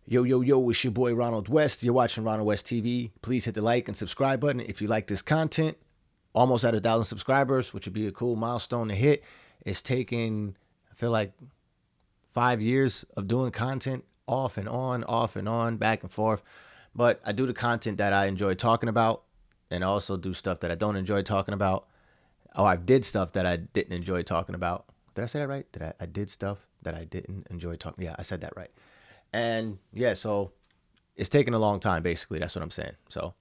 Yo, yo, yo, it's your boy Ronald West. You're watching Ronald West TV. Please hit the like and subscribe button if you like this content. Almost at 1,000 subscribers, which would be a cool milestone to hit. It's taken, I feel like, 5 years of doing content off and on, back and forth. But I do the content that I enjoy talking about and also do stuff that I don't enjoy talking about. Or I did stuff that I didn't enjoy talking about. Did I say that right? I did stuff that I didn't enjoy talking. Yeah, I said that right. And yeah, so it's taken a long time, basically. That's what I'm saying. So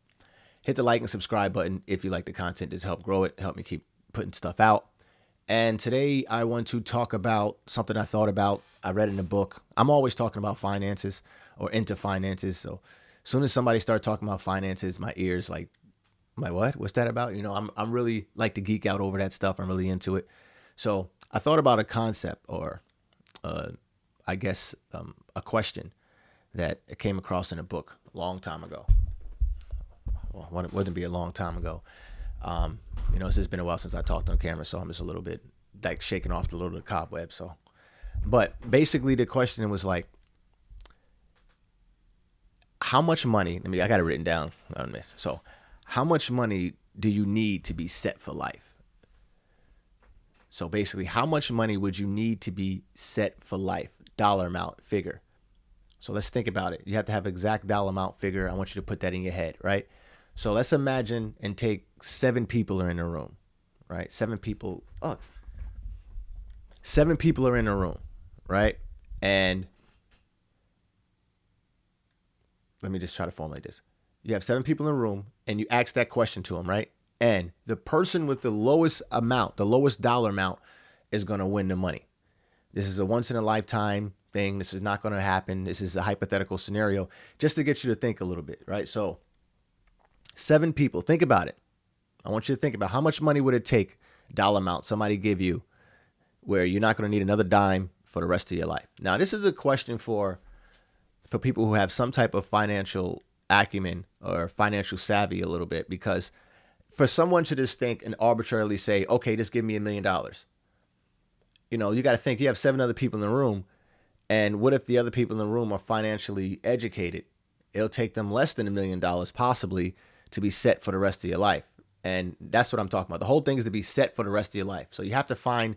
hit the like and subscribe button if you like the content. Just help grow it, help me keep putting stuff out. And today I want to talk about something I thought about. I read in a book. I'm always talking about finances or into finances. So as soon as somebody starts talking about finances, my ears like, what? What's that about? You know, I'm really like to geek out over that stuff. I'm really into it. So I thought about a concept or I guess a question that I came across in a book a long time ago. Well, it wouldn't be a long time ago. It's been a while since I talked on camera, so I'm just a little bit like shaking off the little cobweb. So, but basically the question was like, how much money? I got it written down on this. So, how much money do you need to be set for life? So basically, how much money would you need to be set for life? Dollar amount, figure. So let's think about it. You have to have exact dollar amount figure. I want you to put that in your head, right? So let's imagine and take 7 people are in a room, right? 7 people. Oh, 7 people are in a room, right? And let me just try to formulate this. You have 7 people in a room and you ask that question to them, right? And the person with the lowest amount, the lowest dollar amount is going to win the money. This is a once in a lifetime thing. This is not going to happen. This is a hypothetical scenario just to get you to think a little bit, right? So 7 people, think about it. I want you to think about how much money would it take, dollar amount, somebody give you where you're not going to need another dime for the rest of your life. Now, this is a question for people who have some type of financial acumen or financial savvy a little bit, because for someone to just think and arbitrarily say, okay, just give me $1 million. You got to think you have 7 other people in the room. And what if the other people in the room are financially educated? It'll take them less than $1 million possibly to be set for the rest of your life. And that's what I'm talking about. The whole thing is to be set for the rest of your life. So you have to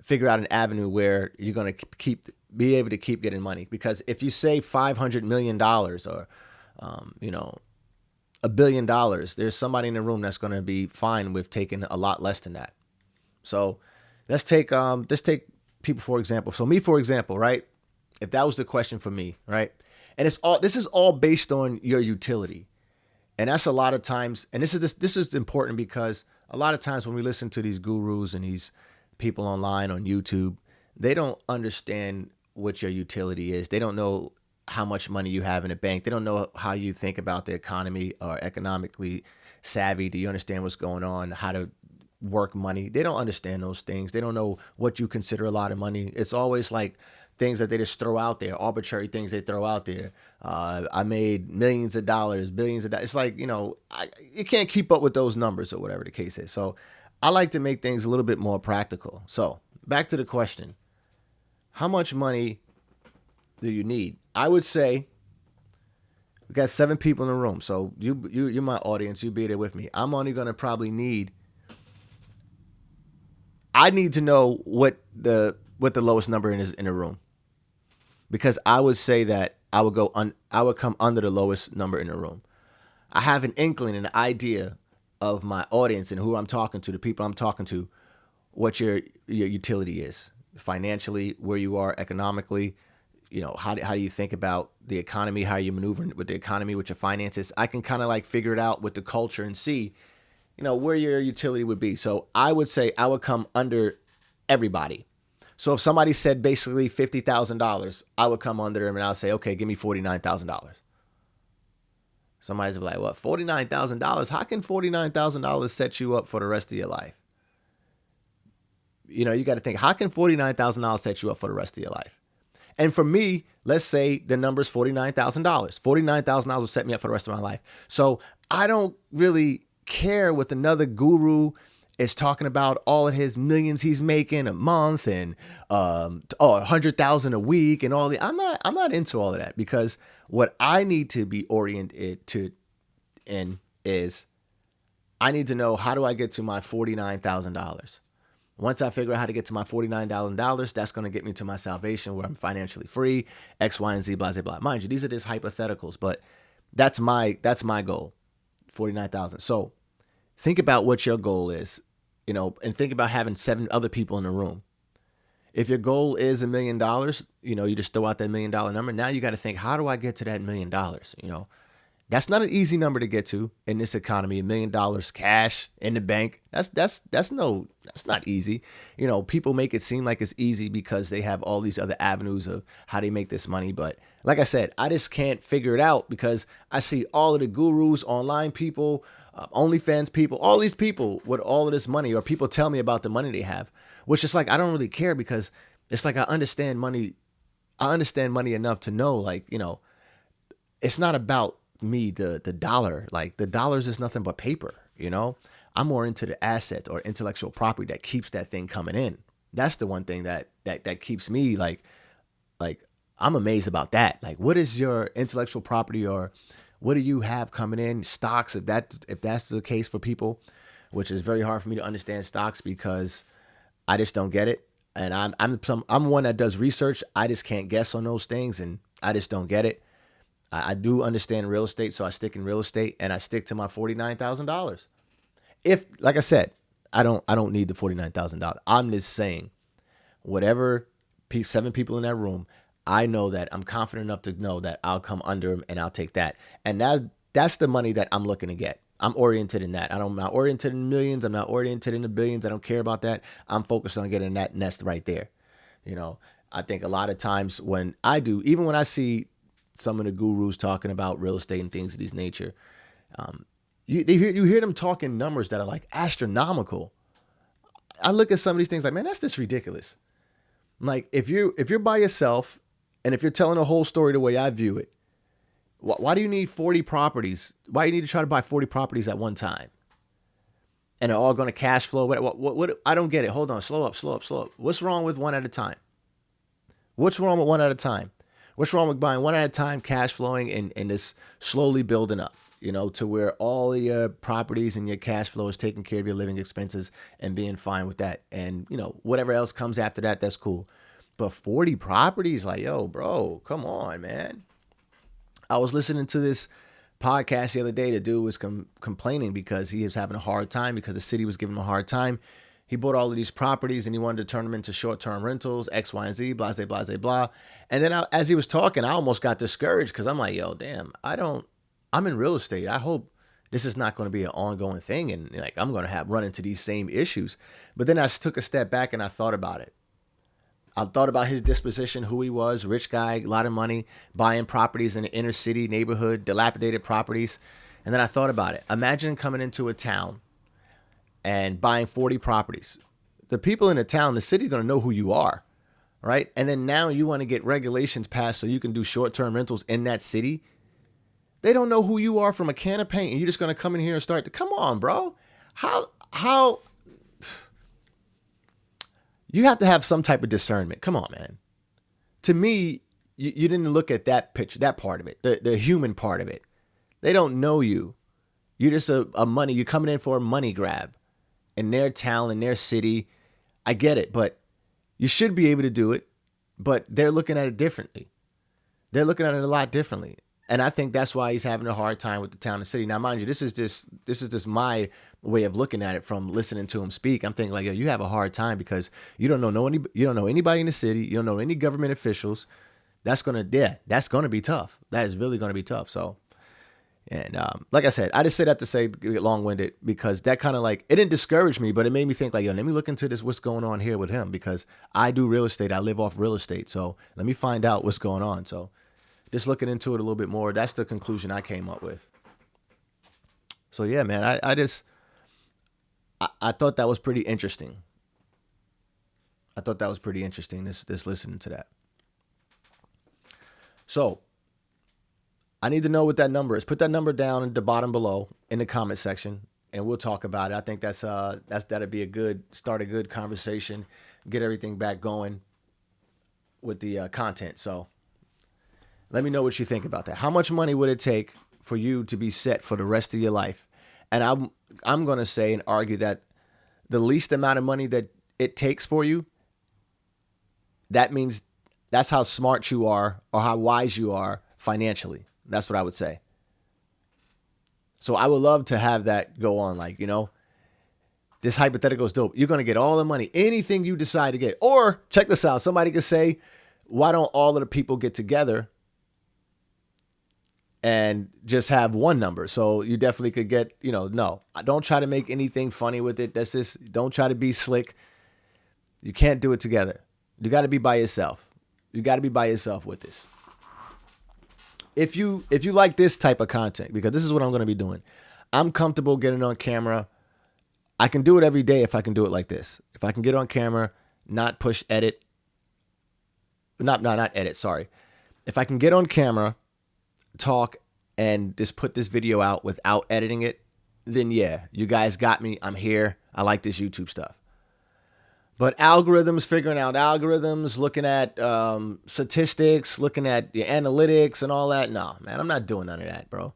figure out an avenue where you're going to be able to keep getting money. Because if you say $500 million or, $1 billion, there's somebody in the room that's going to be fine with taking a lot less than that. So let's take people for example. So me, for example, right? If that was the question for me, right? And this is all based on your utility. And that's a lot of times, and this is important because a lot of times when we listen to these gurus and these people online on YouTube, they don't understand what your utility is. They don't know how much money you have in a bank. They don't know how you think about the economy or economically savvy. Do you understand what's going on? How to work money? They don't understand those things. They don't know what you consider a lot of money. It's always like things that they just throw out there, arbitrary things they throw out there. I made millions of dollars, billions of dollars. It's like, you can't keep up with those numbers or whatever the case is. So I like to make things a little bit more practical. So back to the question, how much money do you need? I would say we got 7 people in the room. So you're my audience. You be there with me. I'm only going to probably I need to know what the lowest number is in the room, because I would say that I would come under the lowest number in the room. I have an inkling, an idea of my audience and who I'm talking to, the people I'm talking to, what your utility is financially, where you are economically. How do you think about the economy? How are you maneuvering with the economy, with your finances? I can kind of like figure it out with the culture and see, where your utility would be. So I would say I would come under everybody. So if somebody said basically $50,000, I would come under them and I'll say, okay, give me $49,000. Somebody's like, what, $49,000? How can $49,000 set you up for the rest of your life? You got to think, how can $49,000 set you up for the rest of your life? And for me, let's say the number is $49,000. $49,000 will set me up for the rest of my life. So I don't really care what another guru is talking about all of his millions he's making a month and 100,000 a week and all the. I'm not into all of that, because what I need to be oriented to in is I need to know, how do I get to my $49,000? Once I figure out how to get to my $49,000, that's going to get me to my salvation, where I'm financially free, X, Y, and Z, blah, blah, blah. Mind you, these are just hypotheticals, but that's my goal, 49,000. So think about what your goal is, and think about having 7 other people in the room. If your goal is $1 million, you just throw out that $1 million number. Now you got to think, how do I get to that $1 million? That's not an easy number to get to in this economy. $1 million cash in the bank. That's not easy. People make it seem like it's easy because they have all these other avenues of how they make this money. But like I said, I just can't figure it out, because I see all of the gurus, online people, OnlyFans people, all these people with all of this money, or people tell me about the money they have, which is like, I don't really care, because it's like I understand money. I understand money enough to know, it's not about me, the dollar. Like, the dollars is nothing but paper. I'm more into the asset or intellectual property that keeps that thing coming in. That's the one thing that keeps me like I'm amazed about that. Like, what is your intellectual property, or what do you have coming in? Stocks, if that's the case for people, which is very hard for me to understand stocks, because I just don't get it. And I'm one that does research. I just can't guess on those things, and I just don't get it. I do understand real estate, so I stick in real estate, and I stick to my $49,000. If, like I said, I don't need the $49,000. I'm just saying, whatever 7 people in that room, I know that I'm confident enough to know that I'll come under them, and I'll take that. And that's the money that I'm looking to get. I'm oriented in that. I'm not oriented in millions. I'm not oriented in the billions. I don't care about that. I'm focused on getting that nest right there. I think a lot of times when even when I see some of the gurus talking about real estate and things of this nature, you hear them talking numbers that are like astronomical. I look at some of these things like, man, that's just ridiculous. Like, if you're by yourself, and if you're telling a whole story the way I view it, why do you need 40 properties? Why do you need to try to buy 40 properties at one time? And they're all going to cash flow. What? I don't get it. Hold on. Slow up. What's wrong with one at a time? What's wrong with one at a time? What's wrong with buying one at a time, cash flowing, and this slowly building up, to where all of your properties and your cash flow is taking care of your living expenses and being fine with that. And, whatever else comes after that, that's cool. But 40 properties, like, yo, bro, come on, man. I was listening to this podcast the other day. The dude was complaining because he was having a hard time, because the city was giving him a hard time. He bought all of these properties and he wanted to turn them into short-term rentals, X, Y, and Z, blah, blah, blah, blah. And then as he was talking, I almost got discouraged, because I'm like, yo, damn, I'm in real estate. I hope this is not going to be an ongoing thing, and like I'm going to run into these same issues. But then I took a step back and I thought about it. I thought about his disposition, who he was, rich guy, a lot of money, buying properties in the inner city neighborhood, dilapidated properties. And then I thought about it. Imagine coming into a town and buying 40 properties. The people in the town, the city's going to know who you are, right? And then now you want to get regulations passed so you can do short-term rentals in that city. They don't know who you are from a can of paint, and you're just going to come in here and start to, come on, bro. How you have to have some type of discernment. Come on, man. To me, you didn't look at that picture, that part of it, the human part of it. They don't know you. You're just you're coming in for a money grab in their town, in their city. I get it, but you should be able to do it, but they're looking at it differently. They're looking at it a lot differently. And I think that's why he's having a hard time with the town and city. Now, mind you, this is just my way of looking at it from listening to him speak. I'm thinking like, yo, you have a hard time because you don't know anybody in the city. You don't know any government officials. That's gonna be tough. That is really gonna be tough. So, and like I said, I just say that to say get long-winded, because that kind of like, it didn't discourage me, but it made me think like, yo, let me look into this. What's going on here with him? Because I do real estate. I live off real estate. So let me find out what's going on. So just looking into it a little bit more, that's the conclusion I came up with. So yeah, man, I thought that was pretty interesting. This listening to that. So I need to know what that number is. Put that number down at the bottom below in the comment section. and we'll talk about it. I think that'd be a good start, a good conversation, get everything back going with the content. So let me know what you think about that. How much money would it take for you to be set for the rest of your life? And I'm gonna say and argue that the least amount of money that it takes for you, that means that's how smart you are or how wise you are financially. That's what I would say. So I would love to have that go on. Like, this hypothetical is dope. You're going to get all the money, anything you decide to get. Or check this out. Somebody could say, why don't all of the people get together and just have one number? So you definitely could get, no, don't try to make anything funny with it. That's just, don't try to be slick. You can't do it together. You got to be by yourself. You got to be by yourself with this. If you like this type of content, because this is what I'm going to be doing. I'm comfortable getting on camera. I can do it every day if I can do it like this. If I can get on camera, not push edit. Not edit, sorry. If I can get on camera, talk, and just put this video out without editing it, then yeah, you guys got me. I'm here. I like this YouTube stuff. But algorithms, figuring out algorithms, looking at statistics, looking at your analytics and all that. No, man, I'm not doing none of that, bro.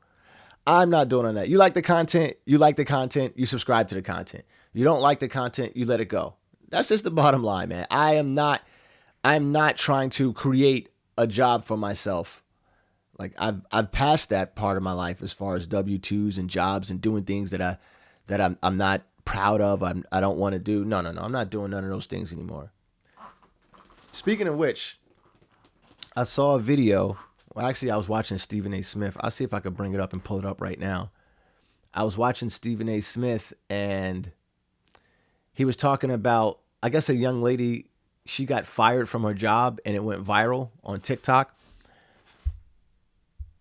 I'm not doing none of that. You like the content, you subscribe to the content. You don't like the content, you let it go. That's just the bottom line, man. I'm not trying to create a job for myself. Like I've passed that part of my life as far as W-2s and jobs and doing things that I'm not proud of. I don't want to do. No. I'm not doing none of those things anymore. Speaking of which, I saw a video. Well, actually, I was watching Stephen A. Smith. I'll see if I could bring it up and pull it up right now. I was watching Stephen A. Smith, and he was talking about, I guess, a young lady. She got fired from her job, and it went viral on TikTok.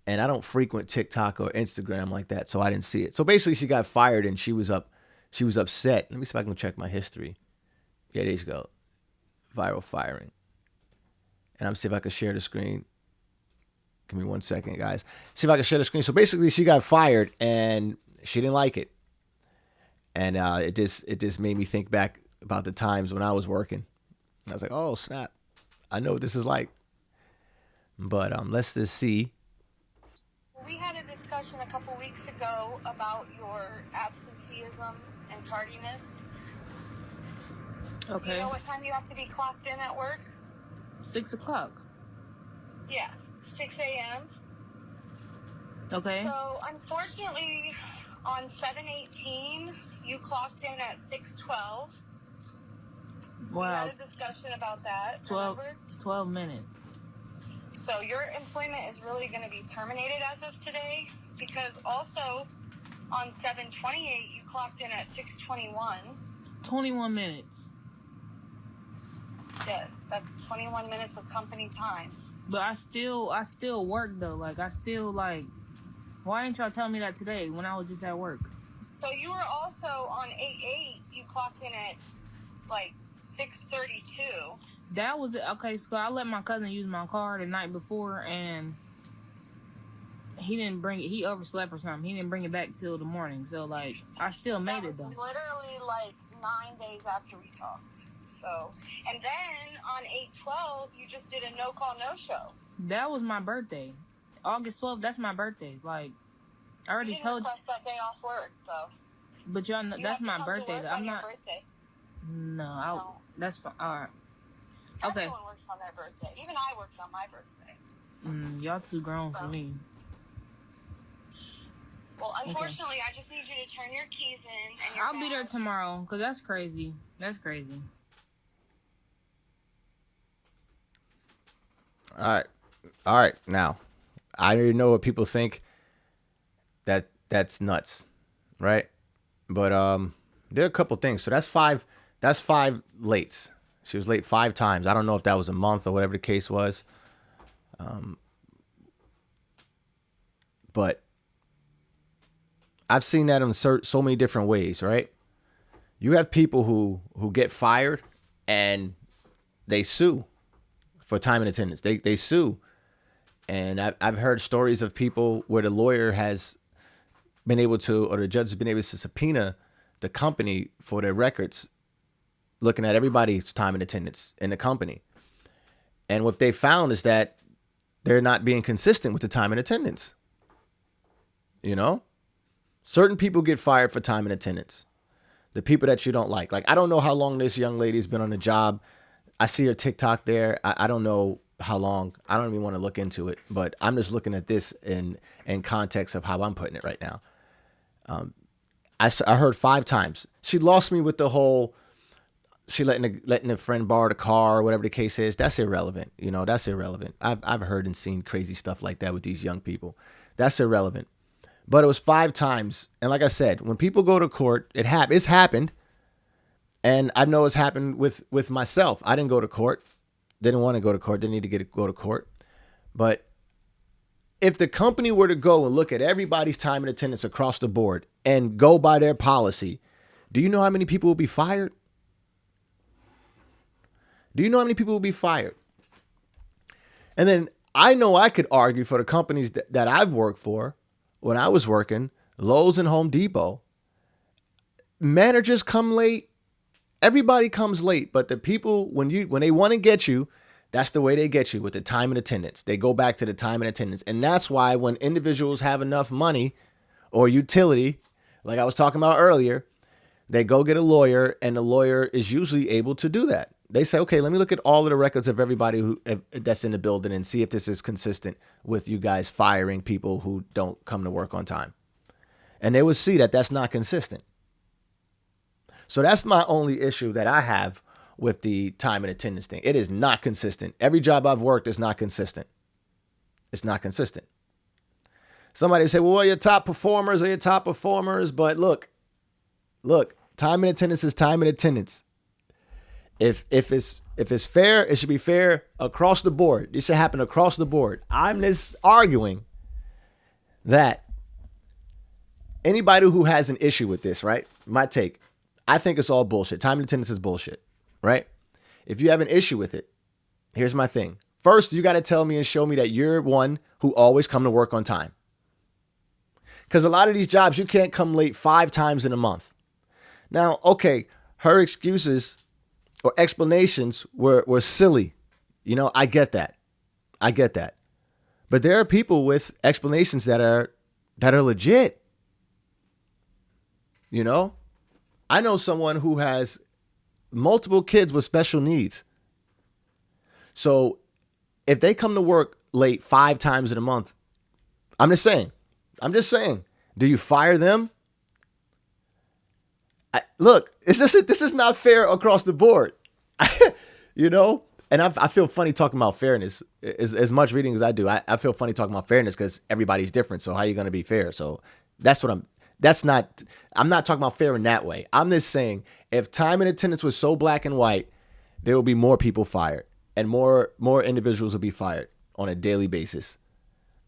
And I don't frequent TikTok or Instagram like that, so I didn't see it. So basically, she got fired, and she was upset. Let me see if I can check my history. Yeah, there you go. Viral firing. And I'm see if I can share the screen. Give me 1 second, guys. See if I can share the screen. So basically, she got fired, and she didn't like it. And it just made me think back about the times when I was working. And I was like, oh, snap. I know what this is like. But let's just see. We had a discussion a couple weeks ago about your absenteeism and tardiness. Okay. Do you know what time you have to be clocked in at work? 6 o'clock. Yeah, 6 a.m. Okay. So, unfortunately, on 7/18, you clocked in at 6:12. Wow. We had a discussion about that, 12 minutes. So your employment is really going to be terminated as of today, because also on 7/28 you clocked in at 6:21. 21 minutes. Yes, that's 21 minutes of company time. But I still work though. Like why ain't y'all telling me that today when I was just at work? So you were also on 8/8. You clocked in at like 6:32. That was it. Okay, so I let my cousin use my car the night before, and he didn't bring it. He overslept or something. He didn't bring it back till the morning. So, like, I still made it, though. That was literally, like, 9 days after we talked. So, and then on 8/12, you just did a no-call, no-show. That was my birthday. August 12th, that's my birthday. Like, I already told you. You didn't request that day off work, though. But y'all know, that's my birthday. I'm not. Birthday. No, that's fine. All right. Okay. Everyone works on their birthday. Even I worked on my birthday. Y'all too grown for me. Well, unfortunately, okay. I just need you to turn your keys in. And I'll be there tomorrow, because that's crazy. That's crazy. All right. Now, I already know what people think. That's nuts, right? But there are a couple things. So that's five lates. She was late 5 times. I don't know if that was a month or whatever the case was. But I've seen that in so many different ways, right? You have people who get fired and they sue for time and attendance. They sue. And I've heard stories of people where the lawyer has been able to, or the judge has been able to subpoena the company for their records, looking at everybody's time and attendance in the company. And what they found is that they're not being consistent with the time and attendance. You know, certain people get fired for time and attendance. The people that you don't like. Like, I don't know how long this young lady's been on the job. I see her TikTok there. I don't know how long. I don't even want to look into it, but I'm just looking at this in context of how I'm putting it right now. I heard 5 times. She lost me with the whole, she letting a friend borrow the car or whatever the case is. That's irrelevant. You know, that's irrelevant. I've heard and seen crazy stuff like that with these young people. That's irrelevant. But it was 5 times. And like I said, when people go to court, it's happened. And I know it's happened with myself. I didn't go to court. Didn't want to go to court. Didn't need to go to court. But if the company were to go and look at everybody's time and attendance across the board and go by their policy, do you know how many people will be fired? Do you know how many people will be fired? And then I know I could argue for the companies that I've worked for when I was working, Lowe's and Home Depot. Managers come late. Everybody comes late, but the people, when they want to get you, that's the way they get you, with the time and attendance. They go back to the time and attendance. And that's why when individuals have enough money or utility, like I was talking about earlier, they go get a lawyer, and the lawyer is usually able to do that. They say, okay, let me look at all of the records of everybody that's in the building and see if this is consistent with you guys firing people who don't come to work on time. And they would see that that's not consistent. So that's my only issue that I have with the time and attendance thing. It is not consistent. Every job I've worked is not consistent. It's not consistent. Somebody say, well, your top performers are your top performers. But look, time and attendance is time and attendance. If it's fair, it should be fair across the board. It should happen across the board. I'm just arguing that anybody who has an issue with this, right? My take, I think it's all bullshit. Time and attendance is bullshit, right? If you have an issue with it, here's my thing. First, you got to tell me and show me that you're one who always come to work on time. Because a lot of these jobs, you can't come late 5 times in a month. Now, okay, her excuses or explanations were silly. You know, I get that. But there are people with explanations that are legit. You know, I know someone who has multiple kids with special needs. So if they come to work late 5 times in a month, I'm just saying, do you fire them? Look, this is not fair across the board, you know? And I feel funny talking about fairness. As much reading as I do, I feel funny talking about fairness because everybody's different. So how are you going to be fair? So I'm not talking about fair in that way. I'm just saying, if time and attendance was so black and white, there will be more people fired and more individuals will be fired on a daily basis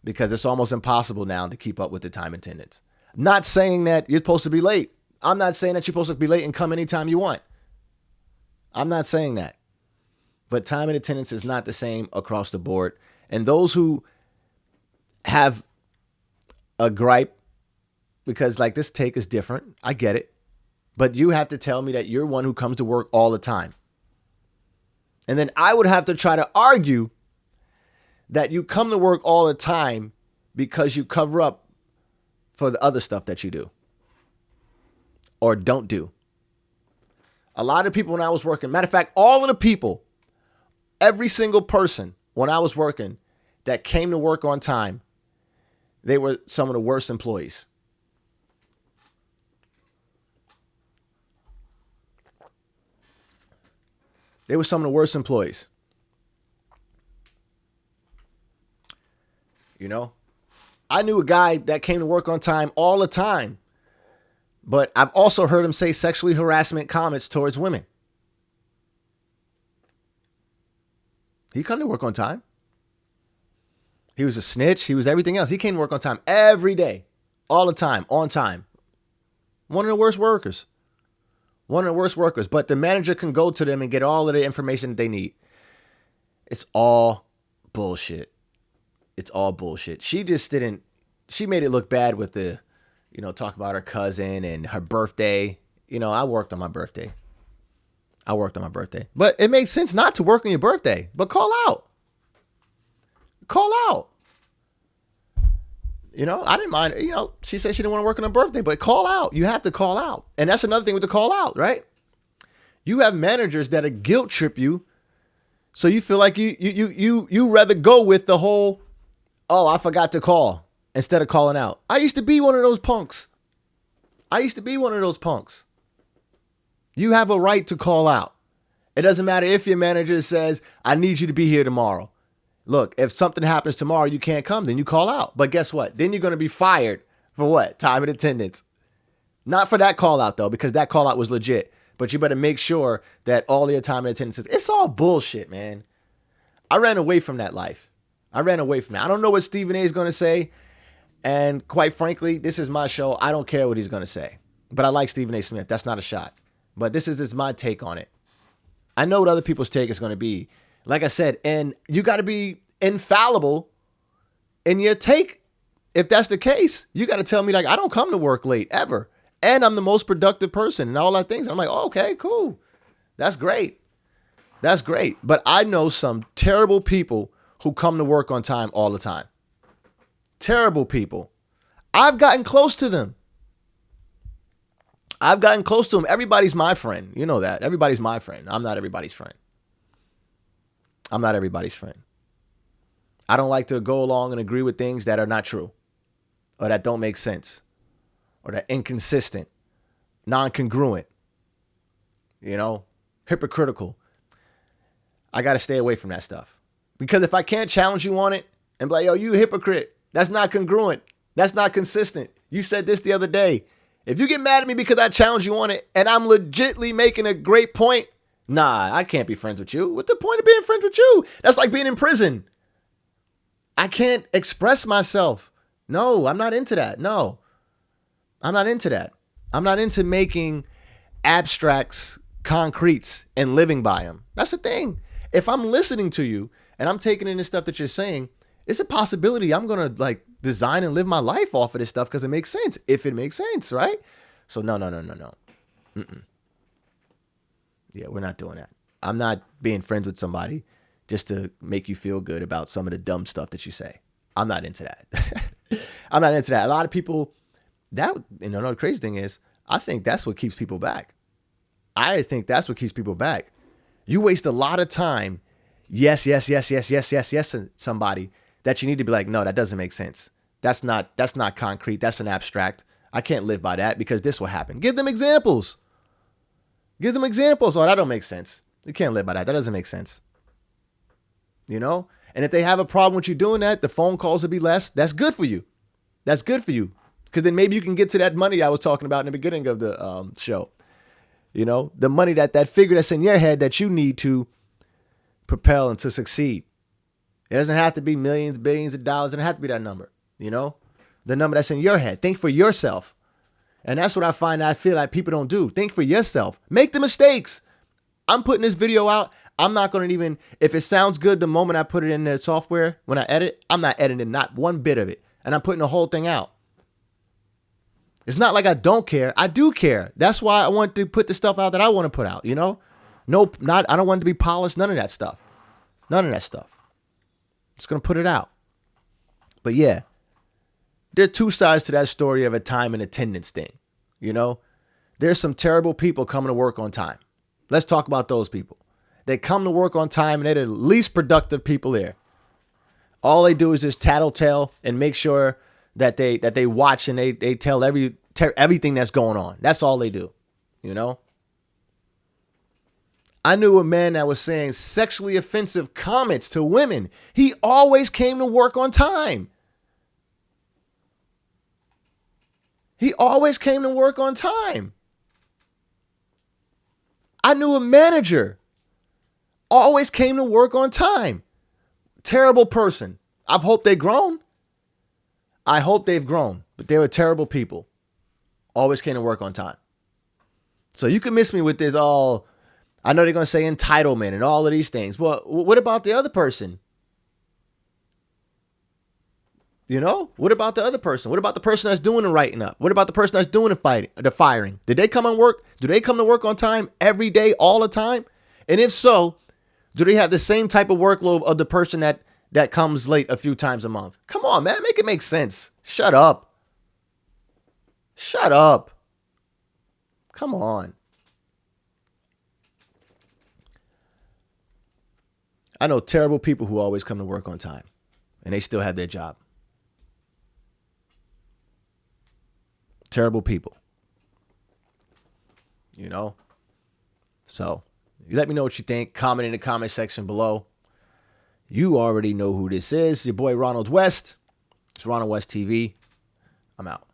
because it's almost impossible now to keep up with the time and attendance. Not saying that you're supposed to be late. I'm not saying that you're supposed to be late and come anytime you want. I'm not saying that. But time and attendance is not the same across the board. And those who have a gripe, because like this take is different, I get it. But you have to tell me that you're one who comes to work all the time. And then I would have to try to argue that you come to work all the time because you cover up for the other stuff that you do or don't do. A lot of people when I was working, matter of fact, all of the people, every single person when I was working that came to work on time, they were some of the worst employees. They were some of the worst employees. You know, I knew a guy that came to work on time all the time, but I've also heard him say sexually harassment comments towards women. He come to work on time. He was a snitch. He was everything else. He came to work on time every day, all the time, on time. One of the worst workers. But the manager can go to them and get all of the information that they need. It's all bullshit. She made it look bad with the, talk about her cousin and her birthday. I worked on my birthday. But it makes sense not to work on your birthday, but call out. Call out. I didn't mind. She said she didn't want to work on her birthday, but call out. You have to call out. And that's another thing with the call out, right? You have managers that'll guilt trip you. So you feel like you rather go with the whole, oh, I forgot to call instead of calling out. I used to be one of those punks. You have a right to call out. It doesn't matter if your manager says, I need you to be here tomorrow. Look, if something happens tomorrow, you can't come, then you call out. But guess what? Then you're going to be fired for what? Time and attendance. Not for that call out, though, because that call out was legit. But you better make sure that all your time and attendance is. It's all bullshit, man. I ran away from that life. I don't know what Stephen A is going to say. And quite frankly, this is my show. I don't care what he's going to say. But I like Stephen A. Smith. That's not a shot. But this is my take on it. I know what other people's take is going to be. Like I said, and you got to be infallible in your take. If that's the case, you got to tell me, like, I don't come to work late ever. And I'm the most productive person and all that things. And I'm like, oh, okay, cool. That's great. But I know some terrible people who come to work on time all the time. Terrible people. I've gotten close to them. Everybody's my friend. You know that. Everybody's my friend. I'm not everybody's friend. I don't like to go along and agree with things that are not true or that don't make sense or that inconsistent, non-congruent, hypocritical. I got to stay away from that stuff because if I can't challenge you on it and be like, yo, you a hypocrite, that's not congruent. That's not consistent. You said this the other day. If you get mad at me because I challenge you on it and I'm legitimately making a great point, nah, I can't be friends with you. What's the point of being friends with you? That's like being in prison. I can't express myself. No, I'm not into that. No, I'm not into that. I'm not into making abstracts concretes and living by them. That's the thing. If I'm listening to you and I'm taking in the stuff that you're saying, it's a possibility I'm going to like design and live my life off of this stuff because it makes sense. If it makes sense, right? So no. Mm-mm. Yeah, we're not doing that. I'm not being friends with somebody just to make you feel good about some of the dumb stuff that you say. I'm not into that. I'm not into that. A lot of people, the crazy thing is, I think that's what keeps people back. You waste a lot of time. Yes, somebody that you need to be like, no, that doesn't make sense. That's not concrete. That's an abstract. I can't live by that because this will happen. Give them examples. Oh, that don't make sense. You can't live by that. That doesn't make sense. And if they have a problem with you doing that, the phone calls will be less. That's good for you. Because then maybe you can get to that money I was talking about in the beginning of the show. The money, that figure that's in your head that you need to propel and to succeed. It doesn't have to be millions, billions of dollars. It doesn't have to be that number. The number that's in your head. Think for yourself. And that's what I feel like people don't do. Think for yourself. Make the mistakes. I'm putting this video out. I'm not going to even, if it sounds good the moment I put it in the software, when I edit, I'm not editing not one bit of it. And I'm putting the whole thing out. It's not like I don't care. I do care. That's why I want to put the stuff out that I want to put out, Nope, I don't want it to be polished. None of that stuff. Just going to put it out. But yeah, there are two sides to that story of a time and attendance thing. There's some terrible people coming to work on time. Let's talk about those people. They come to work on time and they're the least productive people there. All they do is just tattletale and make sure that they watch and they tell everything that's going on. That's all they do. I knew a man that was saying sexually offensive comments to women. He always came to work on time. I knew a manager. Always came to work on time. Terrible person. I hope they've grown. But they were terrible people. Always came to work on time. So you can miss me with this all. I know they're going to say entitlement and all of these things. Well, what about the other person? You know, what about the other person? What about the person that's doing the writing up? What about the person that's doing the firing? Did they come on work? Do they come to work on time every day, all the time? And if so, do they have the same type of workload of the person that comes late a few times a month? Come on, man, make it make sense. Shut up. Shut up. Come on. I know terrible people who always come to work on time and they still have their job. Terrible people. You know? So, you let me know what you think. Comment in the comment section below. You already know who this is. Your boy Ronald West. It's Ronald West TV. I'm out.